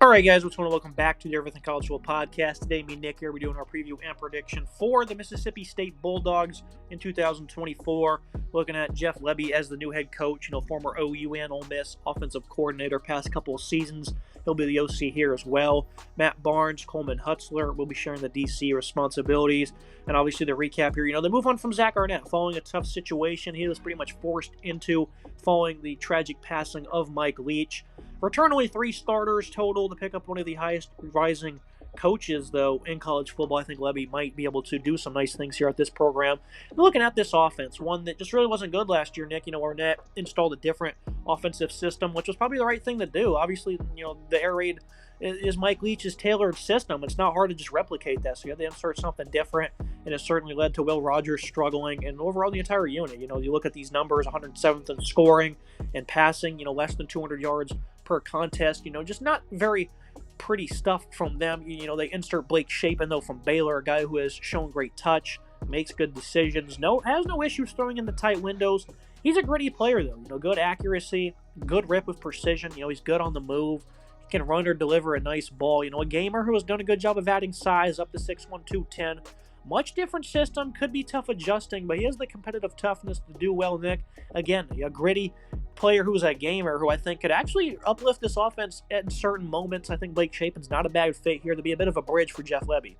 All right, guys, what's going on? Welcome back to the Everything College Football Podcast. Today, me and Nick here, we're doing our preview and prediction for the Mississippi State Bulldogs in 2024. Looking at Jeff Lebby as the new head coach, former OU and Ole Miss offensive coordinator past couple of seasons. He'll be the OC here as well. Matt Barnes, Coleman Hutzler will be sharing the DC responsibilities. And obviously the recap here, the move on from Zach Arnett following a tough situation he was pretty much forced into following the tragic passing of Mike Leach. Return only 3 starters total to pick up one of the highest rising coaches, though, in college football. I think Lebby might be able to do some nice things here at this program. And looking at this offense, one that just really wasn't good last year, Nick. Arnett installed a different offensive system, which was probably the right thing to do. Obviously, the air raid is Mike Leach's tailored system. It's not hard to just replicate that, so you have to insert something different, and it certainly led to Will Rogers struggling, and overall the entire unit. You look at these numbers, 107th in scoring and passing, less than 200 yards per contest, just not very pretty stuff from them. They insert Blake Shapen, though, from Baylor, a guy who has shown great touch, makes good decisions, has no issues throwing in the tight windows. He's a gritty player, though, good accuracy, good rip with precision, he's good on the move. He can run or deliver a nice ball. A gamer who has done a good job of adding size up to 6'1", 210. Much different system, could be tough adjusting, but he has the competitive toughness to do well, Nick. Again, a gritty player who's a gamer who I think could actually uplift this offense at certain moments. I think Blake Shapen's not a bad fit here to be a bit of a bridge for Jeff Lebby.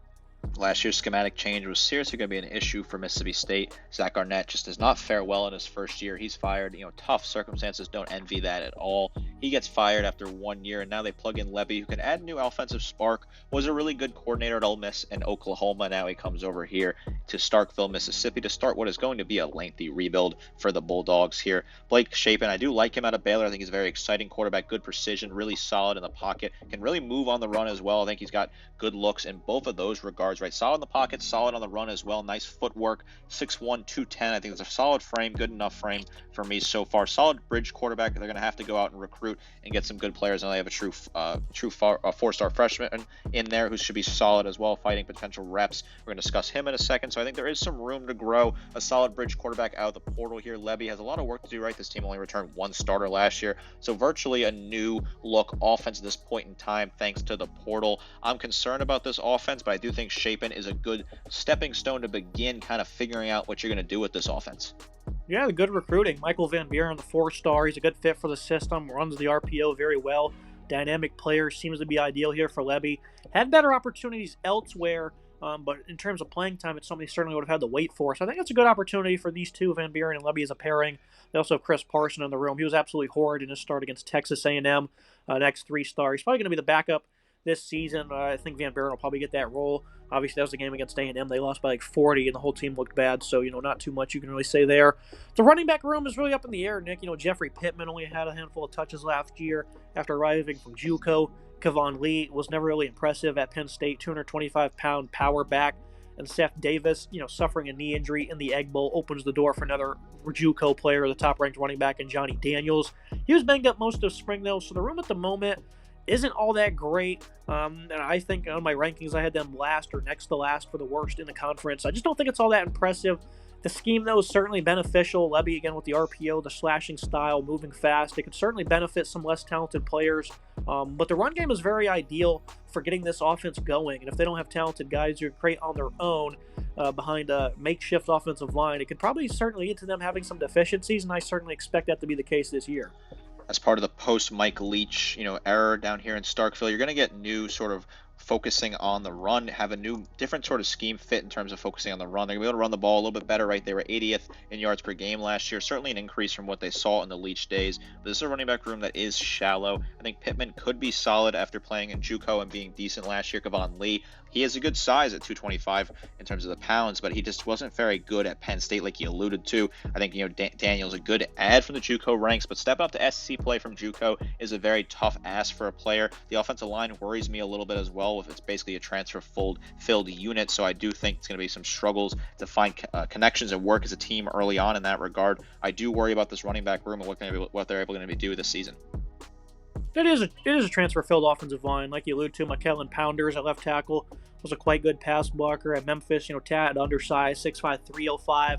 Last year's schematic change was seriously going to be an issue for Mississippi State. Zach Arnett just does not fare well in his first year. He's fired. Tough circumstances, don't envy that at all. He gets fired after 1 year, and now they plug in Lebby, who can add new offensive spark. Was a really good coordinator at Ole Miss and Oklahoma. Now he comes over here to Starkville, Mississippi, to start what is going to be a lengthy rebuild for the Bulldogs here. Blake Shapen, I do like him out of Baylor. I think he's a very exciting quarterback, good precision, really solid in the pocket, can really move on the run as well. I think he's got good looks in both of those regards, right? Solid in the pocket, solid on the run as well. Nice footwork, 6'1", 210. I think it's a solid frame, good enough frame for me so far. Solid bridge quarterback. They're going to have to go out and recruit and get some good players. And they have a true four-star freshman in there who should be solid as well, fighting potential reps. We're going to discuss him in a second. So I think there is some room to grow. A solid bridge quarterback out of the portal here. Lebby has a lot of work to do, right? This team only returned 1 starter last year. So virtually a new look offense at this point in time, thanks to the portal. I'm concerned about this offense, but I do think Shapen is a good stepping stone to begin kind of figuring out what you're going to do with this offense. Yeah, good recruiting. Michael Van Buren, the 4-star. He's a good fit for the system, runs the RPO very well. Dynamic player, seems to be ideal here for Lebby. Had better opportunities elsewhere, but in terms of playing time, it's something he certainly would have had to wait for. So I think it's a good opportunity for these two, Van Buren and Lebby, as a pairing. They also have Chris Parson in the room. He was absolutely horrid in his start against Texas A&M. Next 3-star. He's probably going to be the backup this season. I think Van Buren will probably get that role. Obviously, that was the game against A&M. They lost by like 40, and the whole team looked bad, so, not too much you can really say there. The running back room is really up in the air, Nick. Jeffrey Pittman only had a handful of touches last year after arriving from JUCO. Kevon Lee was never really impressive at Penn State, 225-pound power back. And Seth Davis, suffering a knee injury in the Egg Bowl, opens the door for another JUCO player, the top-ranked running back, in Johnny Daniels. He was banged up most of spring, though, so the room at the moment isn't all that great, and I think on my rankings I had them last or next to last for the worst in the conference. I just don't think it's all that impressive. The scheme, though, is certainly beneficial. Lebby, again, with the RPO, the slashing style, moving fast. It could certainly benefit some less talented players, but the run game is very ideal for getting this offense going, and if they don't have talented guys who create on their own behind a makeshift offensive line, it could probably certainly lead to them having some deficiencies, and I certainly expect that to be the case this year. As part of the post-Mike Leach, era down here in Starkville, you're going to get new sort of focusing on the run, have a new, different sort of scheme fit in terms of focusing on the run. They're going to be able to run the ball a little bit better, right? They were 80th in yards per game last year. Certainly an increase from what they saw in the Leach days. But this is a running back room that is shallow. I think Pittman could be solid after playing in JUCO and being decent last year. Kevon Lee, he has a good size at 225 in terms of the pounds, but he just wasn't very good at Penn State like he alluded to. I think, Daniel's a good add from the JUCO ranks, but stepping up to SEC play from JUCO is a very tough ask for a player. The offensive line worries me a little bit as well, if it's basically a transfer-filled unit, so I do think it's going to be some struggles to find connections and work as a team early on in that regard. I do worry about this running back room and what they're able to do this season. It is a transfer-filled offensive line. Like you alluded to, McKellen Pounders at left tackle was a quite good pass blocker. At Memphis, Tad, undersized, 6'5", 305.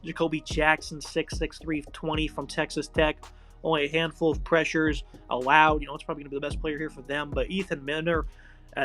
Jacoby Jackson, 6'6", 320 from Texas Tech. only a handful of pressures allowed. It's probably going to be the best player here for them. But Ethan Minner,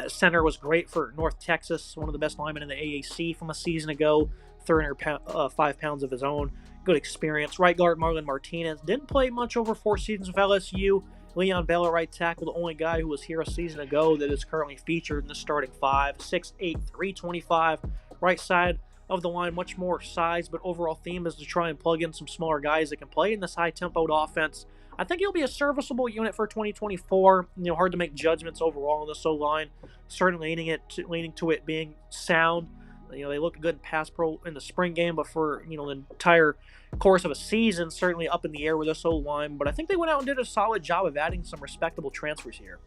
center, was great for North Texas, one of the best linemen in the AAC from a season ago, 305 pounds of his own. Good experience. Right guard Marlon Martinez didn't play much over 4 seasons with LSU. Leon Bell, right tackle, the only guy who was here a season ago that is currently featured in the starting 5. 6'8", 325. Right side of the line, much more size, but overall theme is to try and plug in some smaller guys that can play in this high-tempoed offense. I think he'll be a serviceable unit for 2024. Hard to make judgments overall on this O-line. Certainly leaning to it being sound. They looked good in pass pro in the spring game, but for the entire course of a season, certainly up in the air with this O-line. But I think they went out and did a solid job of adding some respectable transfers here.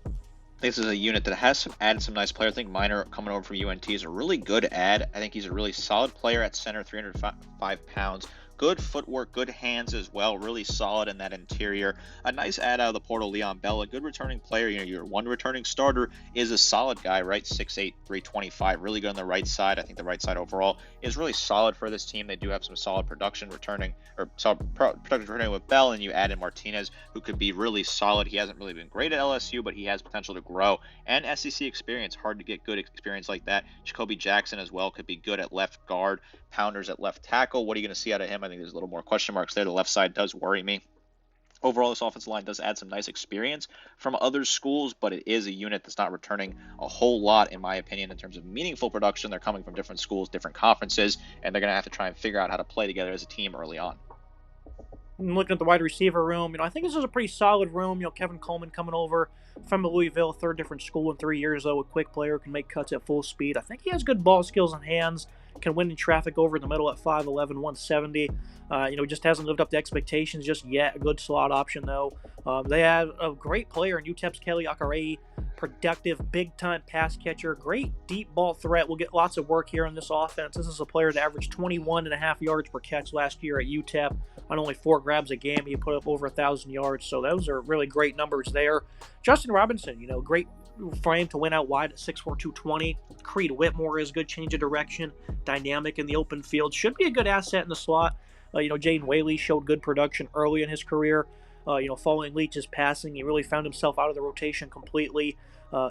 This is a unit that has added some nice players. I think Minor coming over from UNT is a really good add. I think he's a really solid player at center, 305 pounds. Good footwork, good hands as well, really solid in that interior. A nice add out of the portal, Leon Bell, a good returning player. Your one returning starter is a solid guy, right? 6'8", 325, really good on the right side. I think the right side overall is really solid for this team. They do have some solid production returning with Bell, and you add in Martinez, who could be really solid. He hasn't really been great at LSU, but he has potential to grow. And SEC experience, hard to get good experience like that. Jacoby Jackson as well could be good at left guard. Pounders at left tackle. What are you going to see out of him? I think there's a little more question marks there. The left side does worry me. Overall, this offensive line does add some nice experience from other schools, but it is a unit that's not returning a whole lot, in my opinion, in terms of meaningful production. They're coming from different schools, different conferences, and they're going to have to try and figure out how to play together as a team early on. Looking at the wide receiver room, I think this is a pretty solid room. Kevin Coleman coming over from Louisville, third different school in 3 years, though. A quick player, can make cuts at full speed. I think he has good ball skills and hands, can win in traffic over in the middle at 5'11", 170. Just hasn't lived up to expectations just yet. A good slot option, though. They have a great player in UTEP's Kelly Akarei, productive, big-time pass catcher, great deep ball threat. Will get lots of work here in this offense. This is a player that averaged 21.5 yards per catch last year at UTEP. On only 4 grabs a game, he put up over 1,000 yards, so those are really great numbers there. Justin Robinson, great frame to win out wide at 6'4", 220. Creed Whitmore is good change of direction, dynamic in the open field. Should be a good asset in the slot. Jaden Whaley showed good production early in his career. Following Leach's passing, he really found himself out of the rotation completely.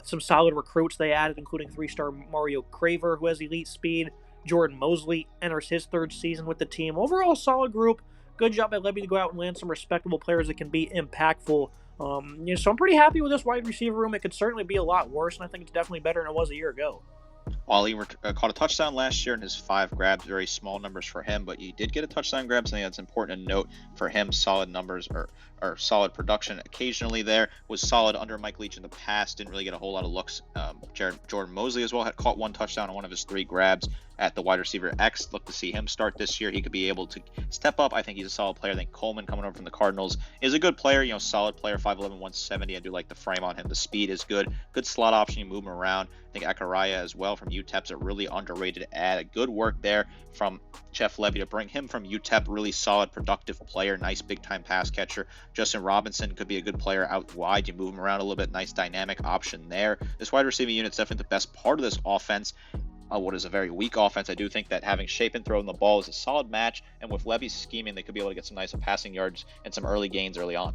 Some solid recruits they added, including 3-star Mario Craver, who has elite speed. Jordan Mosley enters his 3rd season with the team. Overall, solid group. Good job by Levy to go out and land some respectable players that can be impactful. So I'm pretty happy with this wide receiver room. It could certainly be a lot worse, and I think it's definitely better than it was a year ago. Ollie caught a touchdown last year in his 5 grabs, very small numbers for him, but he did get a touchdown grab, something that's important to note for him. Solid numbers or solid production occasionally there. Was solid under Mike Leach in the past, didn't really get a whole lot of looks. Jordan Mosley as well had caught 1 touchdown on one of his 3 grabs at the wide receiver X. Look to see him start this year. He could be able to step up. I think he's a solid player. I think Coleman coming over from the Cardinals is a good player, solid player, 5'11", 170. I do like the frame on him. The speed is good. Good slot option. You move him around. I think Akaraya as well from UTEP's a really underrated add. A good work there from Jeff Levy to bring him from UTEP. Really solid, productive player. Nice big-time pass catcher. Justin Robinson could be a good player out wide. You move him around a little bit. Nice dynamic option there. This wide receiving unit is definitely the best part of this offense. What is a very weak offense. I do think that having Shapen throwing the ball is a solid match, and with Levy's scheming, they could be able to get some nice passing yards and some early gains early on.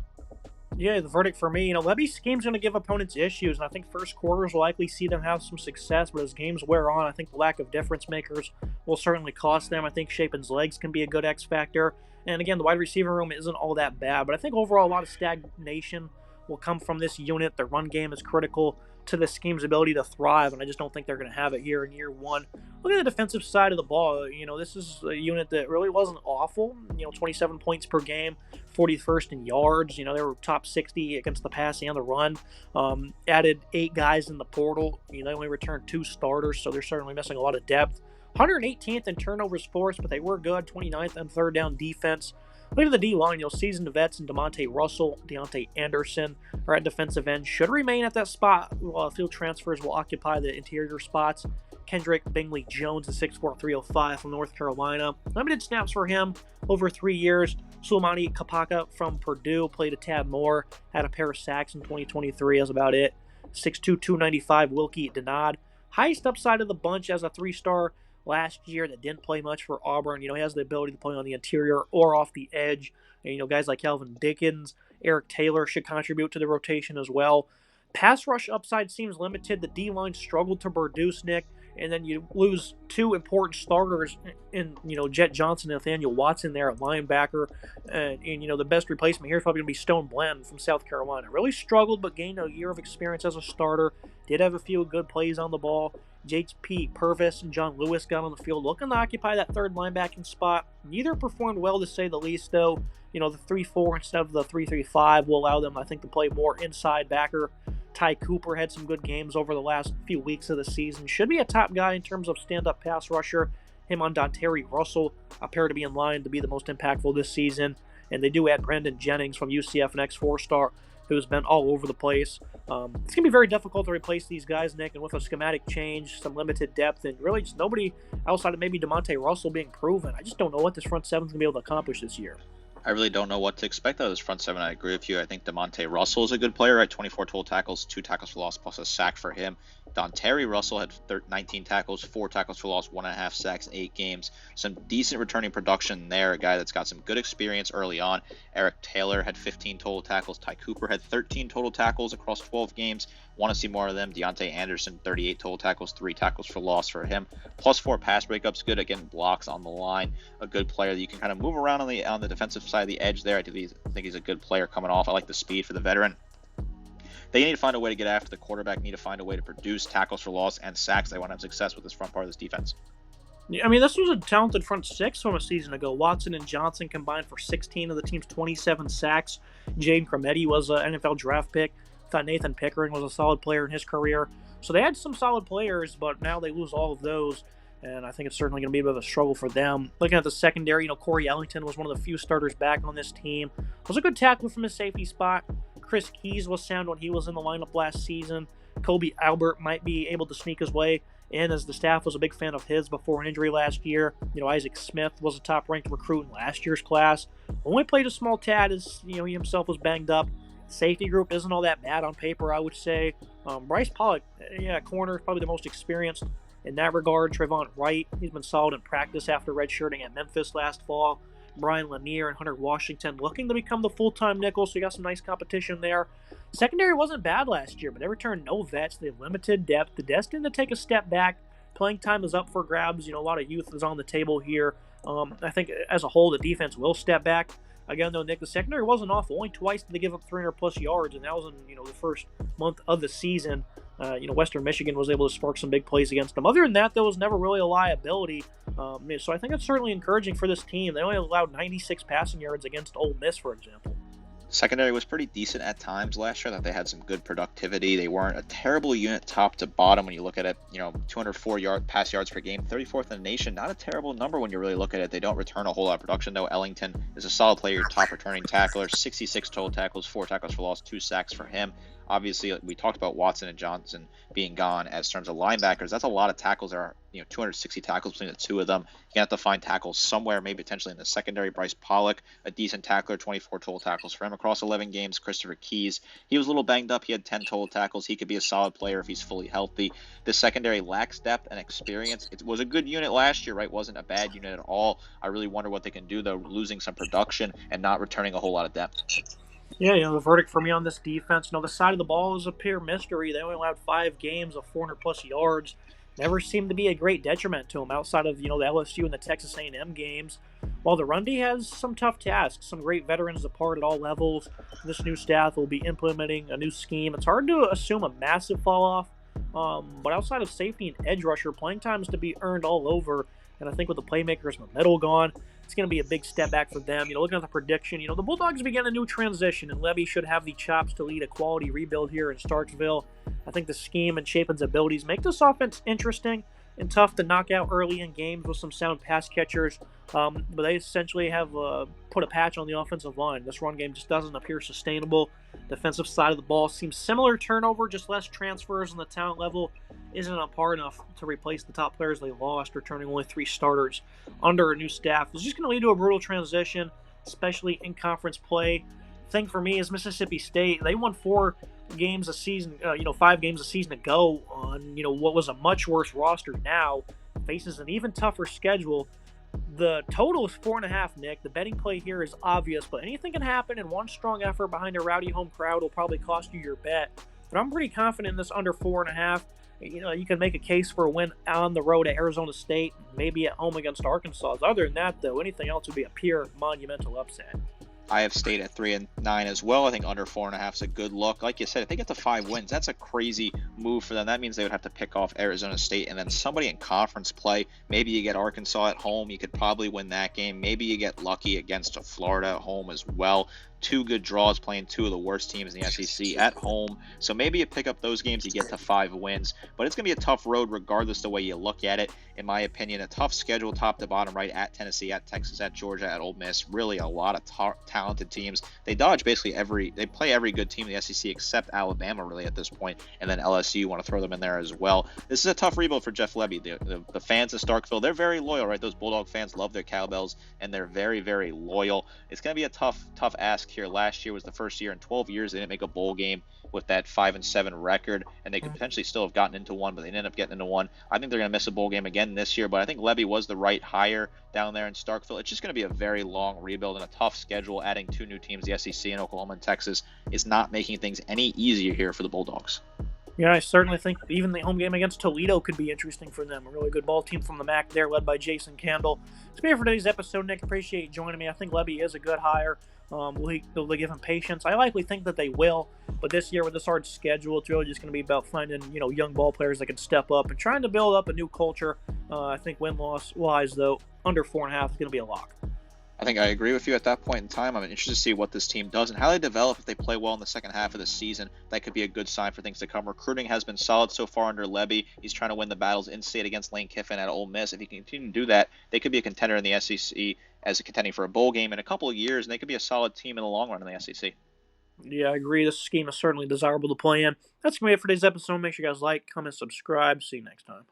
Yeah, the verdict for me, Levy's scheme's going to give opponents issues, and I think first quarters will likely see them have some success, but as games wear on, I think the lack of difference makers will certainly cost them. I think Shapen's legs can be a good X factor, and again, the wide receiver room isn't all that bad, but I think overall a lot of stagnation will come from this unit. The run game is critical to the scheme's ability to thrive, and I just don't think they're going to have it here in year 1. Look at the defensive side of the ball. This is a unit that really wasn't awful. 27 points per game, 41st in yards. They were top 60 against the pass and the run. Added 8 guys in the portal. They only returned 2 starters, so they're certainly missing a lot of depth. 118th in turnovers forced, but they were good. 29th in third down defense. Look at the D-line. Seasoned vets and DeMonte Russell, Deontay Anderson are at defensive end. Should remain at that spot while field transfers will occupy the interior spots. Kendrick Bingley Jones, the 6'4", 305 from North Carolina. Limited snaps for him over 3 years. Suleimani Kapaka from Purdue played a tad more. Had a pair of sacks in 2023. That's about it. 6'2", 295 Wilkie Denard. Highest upside of the bunch as a 3-star last year that didn't play much for Auburn. He has the ability to play on the interior or off the edge. And, guys like Calvin Dickens, Eric Taylor should contribute to the rotation as well. Pass rush upside seems limited. The D-line struggled to produce, Nick. And then you lose two important starters in, Jet Johnson and Nathaniel Watson there at linebacker. And the best replacement here is probably going to be Stone Bland from South Carolina. Really struggled, but gained a year of experience as a starter. Did have a few good plays on the ball. J.P. Purvis and John Lewis got on the field looking to occupy that third linebacking spot. Neither performed well, to say the least, though. The 3-4 instead of the 3-3-5 will allow them, I think, to play more inside backer. Ty Cooper had some good games over the last few weeks of the season. Should be a top guy in terms of stand-up pass rusher. Him on Dontari Russell appear to be in line to be the most impactful this season. And they do add Brandon Jennings from UCF, an ex-4-star, who's been all over the place. It's going to be very difficult to replace these guys, Nick, and with a schematic change, some limited depth, and really just nobody outside of maybe DeMonte Russell being proven. I just don't know what this front seven's going to be able to accomplish this year. I really don't know what to expect out of this front seven. I agree with you. I think DeMonte Russell is a good player at 24 total tackles, 2 tackles for loss, plus a sack for him. Dontari Russell had 19 tackles, 4 tackles for loss, 1.5 sacks, 8 games. Some decent returning production there. A guy that's got some good experience early on. Eric Taylor had 15 total tackles. Ty Cooper had 13 total tackles across 12 games. Want to see more of them. Deontay Anderson, 38 total tackles, 3 tackles for loss for him. Plus 4 pass breakups. Good at getting blocks on the line. A good player that you can kind of move around on the defensive side of the edge there. I think he's a good player coming off. I like the speed for the veteran. They need to find a way to get after the quarterback, need to find a way to produce tackles for loss and sacks. They want to have success with this front part of this defense. Yeah, this was a talented front six from a season ago. Watson and Johnson combined for 16 of the team's 27 sacks. Jaden Crometti was an NFL draft pick. Thought Nathan Pickering was a solid player in his career. So they had some solid players, but now they lose all of those. And I think it's certainly going to be a bit of a struggle for them. Looking at the secondary, Corey Ellington was one of the few starters back on this team. Was a good tackler from his safety spot. Chris Keys was sound when he was in the lineup last season. Kobe Albert might be able to sneak his way in, as the staff was a big fan of his before an injury last year. Isaac Smith was a top-ranked recruit in last year's class. Only played a small tad as he himself was banged up. Safety group isn't all that bad on paper, I would say. Bryce Pollock, corner, is probably the most experienced in that regard. Trayvon Wright, he's been solid in practice after redshirting at Memphis last fall. Brian Lanier and Hunter Washington looking to become the full-time nickel, so you got some nice competition there. Secondary wasn't bad last year, but they returned no vets. They have limited depth. The destined to take a step back. Playing time is up for grabs. A lot of youth is on the table here. I think as a whole, the defense will step back. Again, though, Nick, the secondary wasn't awful. Only twice did they give up 300-plus yards, and that was in the first month of the season. Western Michigan was able to spark some big plays against them. Other than that, there was never really a liability. So I think it's certainly encouraging for this team. They only allowed 96 passing yards against Ole Miss, for example. Secondary was pretty decent at times last year. That they had some good productivity. They weren't a terrible unit top to bottom when you look at it. 204 pass yards per game, 34th in the nation. Not a terrible number when you really look at it. They don't return a whole lot of production though. Ellington is a solid player, top returning tackler, 66 total tackles, 4 tackles for loss, 2 sacks for him. Obviously, we talked about Watson and Johnson being gone as terms of linebackers. That's a lot of tackles. There are 260 tackles between the two of them. You're going to have to find tackles somewhere, maybe potentially in the secondary. Bryce Pollock, a decent tackler, 24 total tackles for him across 11 games. Christopher Keys, he was a little banged up. He had 10 total tackles. He could be a solid player if he's fully healthy. The secondary lacks depth and experience. It was a good unit last year, right? Wasn't a bad unit at all. I really wonder what they can do, though, losing some production and not returning a whole lot of depth. Yeah, the verdict for me on this defense, the side of the ball is a pure mystery. They only allowed 5 games of 400-plus yards. Never seemed to be a great detriment to them outside of, the LSU and the Texas A&M games. While the run D has some tough tasks, some great veterans apart at all levels. This new staff will be implementing a new scheme. It's hard to assume a massive fall-off, but outside of safety and edge rusher, playing time is to be earned all over. And I think with the playmakers in the middle gone, it's going to be a big step back for them. Looking at the prediction, the Bulldogs begin a new transition, and Levy should have the chops to lead a quality rebuild here in Starkville. I think the scheme and Chapin's abilities make this offense interesting and tough to knock out early in games with some sound pass catchers. But they essentially have put a patch on the offensive line. This run game just doesn't appear sustainable. Defensive side of the ball seems similar turnover, just less transfers, and the talent level isn't up high enough to replace the top players they lost, returning only 3 starters under a new staff. It's just going to lead to a brutal transition, especially in conference play. Thing for me is Mississippi State. They won 4 games a season, 5 games a season ago on, what was a much worse roster now. faces an even tougher schedule. The total is 4.5, Nick. The betting play here is obvious, but anything can happen, and one strong effort behind a rowdy home crowd will probably cost you your bet. But I'm pretty confident in this under 4.5. You can make a case for a win on the road at Arizona State, maybe at home against Arkansas. Other than that, though, anything else would be a pure monumental upset. I have State at 3-9 as well. I think under 4.5 is a good look. Like you said, if they get to 5 wins, that's a crazy move for them. That means they would have to pick off Arizona State and then somebody in conference play. Maybe you get Arkansas at home. You could probably win that game. Maybe you get lucky against Florida at home as well. 2 good draws playing 2 of the worst teams in the SEC at home. So maybe you pick up those games, you get to 5 wins. But it's going to be a tough road regardless the way you look at it. In my opinion, a tough schedule top to bottom, right? At Tennessee, at Texas, at Georgia, at Ole Miss. Really a lot of talented teams. They dodge basically they play every good team in the SEC except Alabama really at this point. And then LSU, you want to throw them in there as well. This is a tough rebuild for Jeff Lebby. The fans of Starkville, they're very loyal, right? Those Bulldog fans love their cowbells and they're very, very loyal. It's going to be a tough ask here. Last year was the first year in 12 years they didn't make a bowl game with that 5-7 record, and they could potentially still have gotten into one, but they ended up getting into one. I think they're going to miss a bowl game again this year, but I think Lebby was the right hire down there in Starkville. It's just going to be a very long rebuild and a tough schedule. Adding 2 new teams, the SEC and Oklahoma and Texas, is not making things any easier here for the Bulldogs. Yeah, I certainly think even the home game against Toledo could be interesting for them. A really good ball team from the MAC there, led by Jason Campbell. It's been here for today's episode, Nick. Appreciate you joining me. I think Lebby is a good hire. Will they give him patience? I likely think that they will, but this year with this hard schedule, it's really just going to be about finding young ball players that can step up and trying to build up a new culture. I think win-loss wise, though, under 4.5 is going to be a lock. I think I agree with you at that point in time. I'm interested to see what this team does and how they develop. If they play well in the second half of the season, that could be a good sign for things to come. Recruiting has been solid so far under Lebby. He's trying to win the battles in-state against Lane Kiffin at Ole Miss. If he can continue to do that, they could be a contender in the SEC as a contending for a bowl game in a couple of years, and they could be a solid team in the long run in the SEC. Yeah, I agree. This scheme is certainly desirable to play in. That's going to be it for today's episode. Make sure you guys like, comment, subscribe. See you next time.